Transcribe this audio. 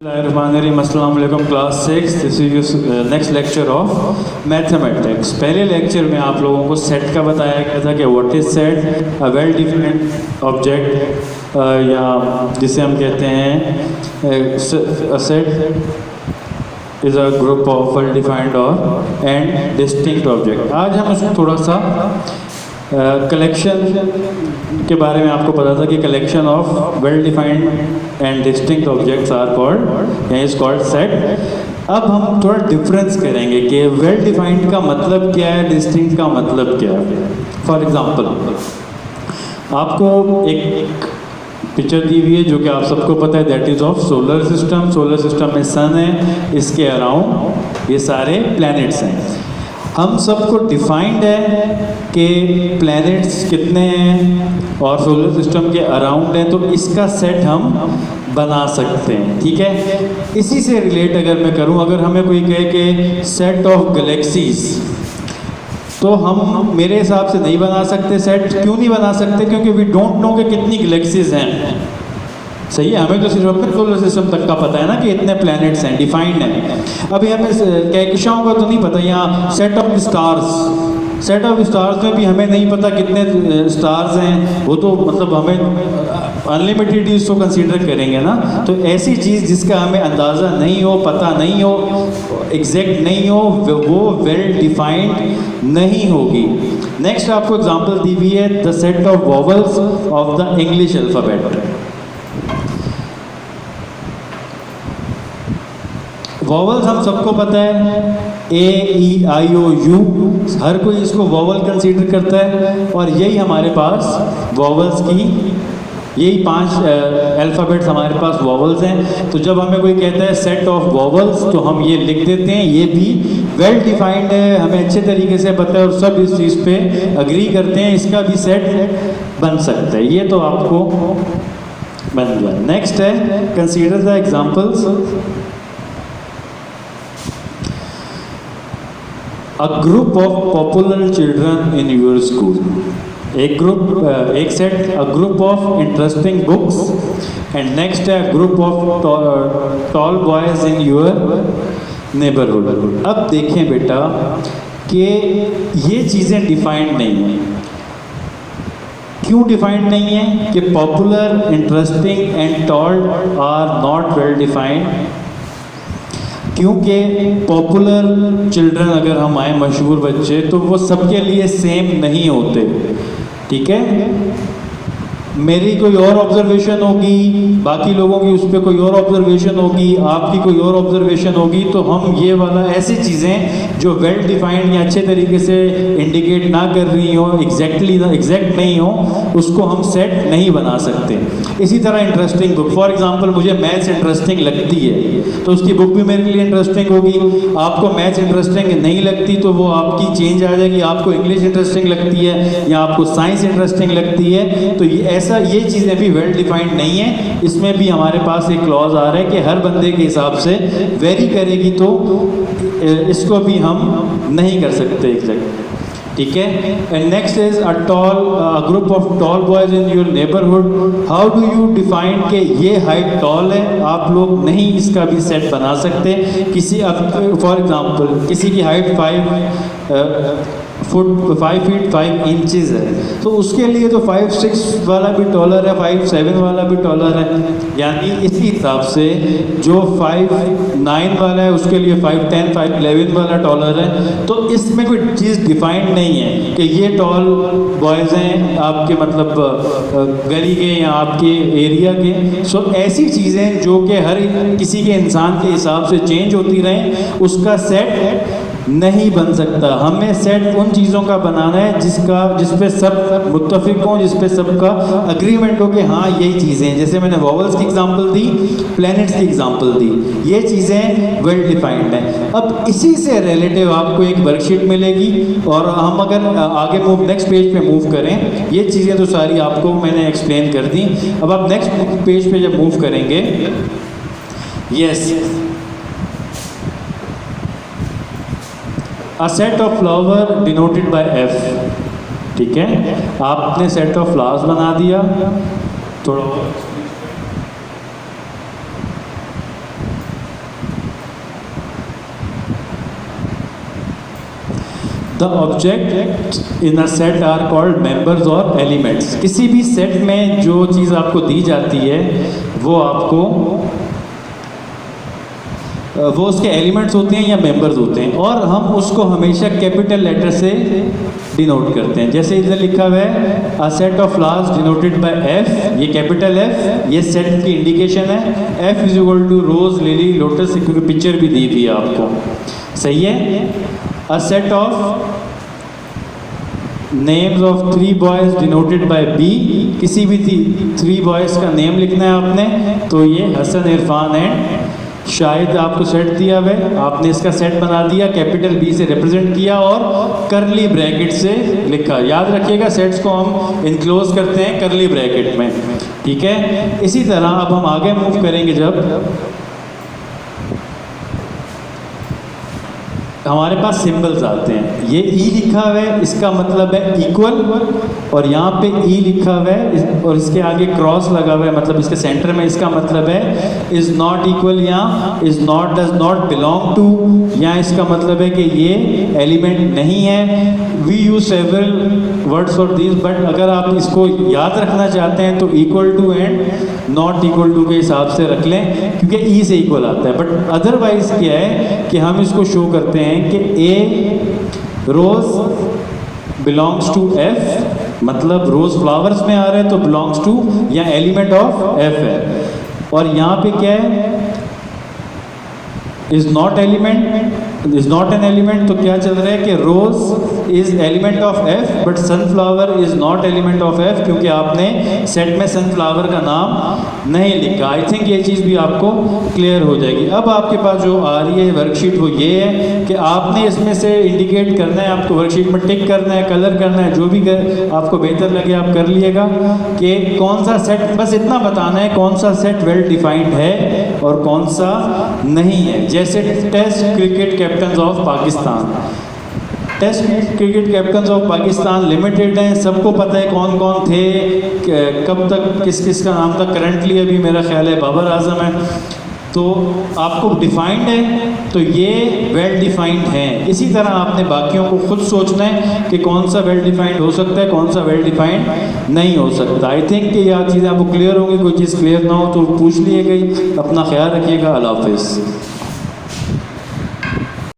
अस्सलाम वालेकुम class 6। This is next lecture of mathematics. पहले लेक्चर में आप लोगों को सेट का बताया गया था कि what is set, a well defined object या जिसे हम कहते हैं set is a group of well defined और एंड डिस्टिंक्ट ऑब्जेक्ट। आज हम इसको थोड़ा सा कलेक्शन के बारे में आपको पता था कि collection of well defined and distinct objects are called is called set. अब हम थोड़ा डिफरेंस करेंगे कि वेल डिफाइंड का मतलब क्या है, डिस्टिंक्ट का मतलब क्या है। फॉर एग्जांपल आपको एक पिक्चर दी हुई है जो कि आप सबको पता है, that is of solar system. Solar system में सन है, इसके अराउंड ये सारे प्लैनेट्स हैं। हम सबको डिफाइंड है कि प्लैनेट्स कितने हैं और सोलर सिस्टम के अराउंड हैं, तो इसका सेट हम बना सकते हैं। ठीक है, इसी से रिलेट अगर मैं करूं, अगर हमें कोई कहे कि सेट ऑफ गैलेक्सीज, तो हम मेरे हिसाब से नहीं बना सकते सेट। क्यों नहीं बना सकते? क्योंकि वी डोंट नो कि कितनी गैलेक्सीज हैं। सही है, हमें तो सिर्फ अपने सोलर सिस्टम तक का पता है ना कि इतने प्लैनेट्स हैं, डिफाइंड हैं। अभी हमें कहकशाओं का तो नहीं पता। यहाँ सेट ऑफ स्टार्स में भी हमें नहीं पता कितने स्टार्स हैं। वो तो मतलब हमें अनलिमिटेड ही उसको कंसीडर करेंगे ना। तो ऐसी चीज़ जिसका हमें अंदाज़ा नहीं हो, पता नहीं हो, एग्जैक्ट नहीं हो, वो वेल डिफाइंड नहीं होगी। नेक्स्ट आपको एग्जाम्पल दी हुई है the set of vowels of the English alphabet. Vowels हम सबको पता है, ए ई आई ओ यू, हर कोई इसको वॉवल कंसीडर करता है। और यही हमारे पास वॉवल्स की यही 5 अल्फ़ाबेट्स हमारे पास वॉवल्स हैं। तो जब हमें कोई कहता है सेट ऑफ वॉवल्स, तो हम ये लिख देते हैं, ये भी वेल डिफाइंड है, हमें अच्छे तरीके से पता है और सब इस चीज़ पे अग्री करते हैं, इसका भी सेट बन सकता है। ये तो आपको बन गया। नेक्स्ट है consider the examples. A group of popular children in your school. एक set, a group of interesting books, and next a group of tall boys in your neighborhood. अब देखें बेटा कि ये चीज़ें डिफाइंड नहीं हैं। क्यों डिफाइंड नहीं है? कि popular, interesting and tall are not well defined. क्योंकि पॉपुलर चिल्ड्रन अगर हम आए, मशहूर बच्चे, तो वो सबके लिए सेम नहीं होते। ठीक है, मेरी कोई और ऑब्जर्वेशन होगी, बाकी लोगों की उस पर कोई और ऑब्जर्वेशन होगी, आपकी कोई और ऑब्जर्वेशन होगी, तो हम ये वाला ऐसी चीज़ें जो वेल डिफाइंड या अच्छे तरीके से इंडिकेट ना कर रही हो, एग्जैक्ट नहीं हो, उसको हम सेट नहीं बना सकते। इसी तरह इंटरेस्टिंग बुक, फॉर एग्जांपल मुझे मैथ्स इंटरेस्टिंग लगती है तो उसकी बुक भी मेरे लिए इंटरेस्टिंग होगी। आपको मैथ्स इंटरेस्टिंग नहीं लगती तो वो आपकी चेंज आ जाएगी। आपको इंग्लिश इंटरेस्टिंग लगती है या आपको साइंस इंटरेस्टिंग लगती है, तो ये चीज़ें भी वेल डिफाइंड नहीं है। इसमें भी हमारे पास एक क्लॉज आ रहा है कि हर बंदे के हिसाब से वेरी करेगी, तो इसको भी हम नहीं कर सकते एग्जैक्ट। ठीक है, and next is a group of tall boys in your neighbourhood. How do you define कि ये हाइट टॉल है? आप लोग नहीं इसका भी सेट बना सकते। किसी फॉर एग्जांपल किसी की हाइट 5 फीट 5 इंचेस है, तो उसके लिए तो 5'6" वाला भी टॉलर है, 5'7" वाला भी टॉलर है। यानी इसी हिसाब से जो 5'9" वाला है उसके लिए 5'10", 5'11" वाला टॉलर है। तो इसमें कोई चीज़ डिफाइंड नहीं है कि ये टॉल बॉयज़ हैं आपके मतलब गली के या आपके एरिया के। सो ऐसी चीज़ें जो कि हर किसी के इंसान के हिसाब से चेंज होती रहें, उसका सेट नहीं बन सकता। हमें सेट उन चीज़ों का बनाना है जिस पे सब मुत्तफिक हों, जिस पे सबका अग्रीमेंट हो कि हाँ यही चीज़ें। जैसे मैंने वॉवल्स की एग्जांपल दी, प्लैनेट्स की एग्जांपल दी, ये चीज़ें वेल डिफाइंड हैं। अब इसी से रिलेटिव आपको एक वर्कशीट मिलेगी, और हम अगर आगे नेक्स्ट पेज पे मूव करें, ये चीज़ें तो सारी आपको मैंने एक्सप्लेन कर दी। अब आप नेक्स्ट पेज पे जब मूव करेंगे, yes, A set of flower denoted by F। ठीक है, आपने सेट ऑफ फ्लावर्स बना दिया। थोड़ा the object in a set are called members और एलिमेंट्स। किसी भी सेट में जो चीज़ आपको दी जाती है वो उसके एलिमेंट्स होते हैं या मेंबर्स होते हैं, और हम उसको हमेशा कैपिटल लेटर से डिनोट करते हैं। जैसे इधर लिखा हुआ है a set of flowers denoted by F, ये कैपिटल एफ, ये सेट की इंडिकेशन है। F is equal to rose, lily, lotus, क्योंकि पिक्चर भी दी थी आपको, सही है। A set of names of 3 boys denoted by B, किसी भी 3 बॉयज का नेम लिखना है आपने, तो ये हसन, इरफान एंड शायद आपको सेट दिया हुआ है, आपने इसका सेट बना दिया, कैपिटल बी से रिप्रेजेंट किया और करली ब्रैकेट से लिखा। याद रखिएगा सेट्स को हम इनक्लोज करते हैं करली ब्रैकेट में, ठीक है। इसी तरह अब हम आगे मूव करेंगे, जब हमारे पास सिंबल्स आते हैं, ये ई लिखा हुआ है, इसका मतलब है इक्वल, और यहाँ पे ई लिखा हुआ है और इसके आगे क्रॉस लगा हुआ है, मतलब इसके सेंटर में, इसका मतलब है इज नॉट इक्वल या is not, does not belong to, या इसका मतलब है कि ये एलिमेंट नहीं है। We use several words for this, but अगर आप इसको याद रखना चाहते हैं तो equal to and not equal to के हिसाब से रख लें, क्योंकि ई से इक्वल आता है। बट अदरवाइज क्या है कि हम इसको शो करते हैं कि a rose belongs to F, मतलब रोज फ्लावर्स में आ रहा है तो बिलोंग्स टू या एलिमेंट ऑफ एफ है। और यहाँ पे क्या है, is not element, is not an element, तो क्या चल रहा है कि rose is element of F but sunflower is not element of F, क्योंकि आपने सेट में सनफ्लावर का नाम नहीं लिखा। आई थिंक ये चीज़ भी आपको क्लियर हो जाएगी। अब आपके पास जो आ रही है वर्कशीट वो ये है कि आपने इसमें से इंडिकेट करना है, आपको वर्कशीट में टिक करना है, कलर करना है, जो भी आपको बेहतर लगे आप कर लिएगा कि कौन सा सेट, बस इतना बताना है कौन सा सेट वेल डिफाइंड है और कौन सा नहीं है। जैसे test cricket captain of Pakistan, test cricket captain of Pakistan limited हैं, सबको पता है कौन कौन थे, कब तक किस किस का नाम था। करंटली अभी मेरा ख्याल है बाबर आजम है, तो आपको डिफाइंड है, तो ये वेल डिफाइंड है। इसी तरह आपने बाकियों को खुद सोचना है कि कौन सा वेल डिफाइंड हो सकता है, कौन सा वेल डिफाइंड नहीं हो सकता। आई थिंक कि यह चीज़ें आपको क्लियर होंगी, कोई चीज़ क्लियर ना हो तो पूछ लिए गई। अपना ख्याल रखिएगा, अल्लाह हाफिज़।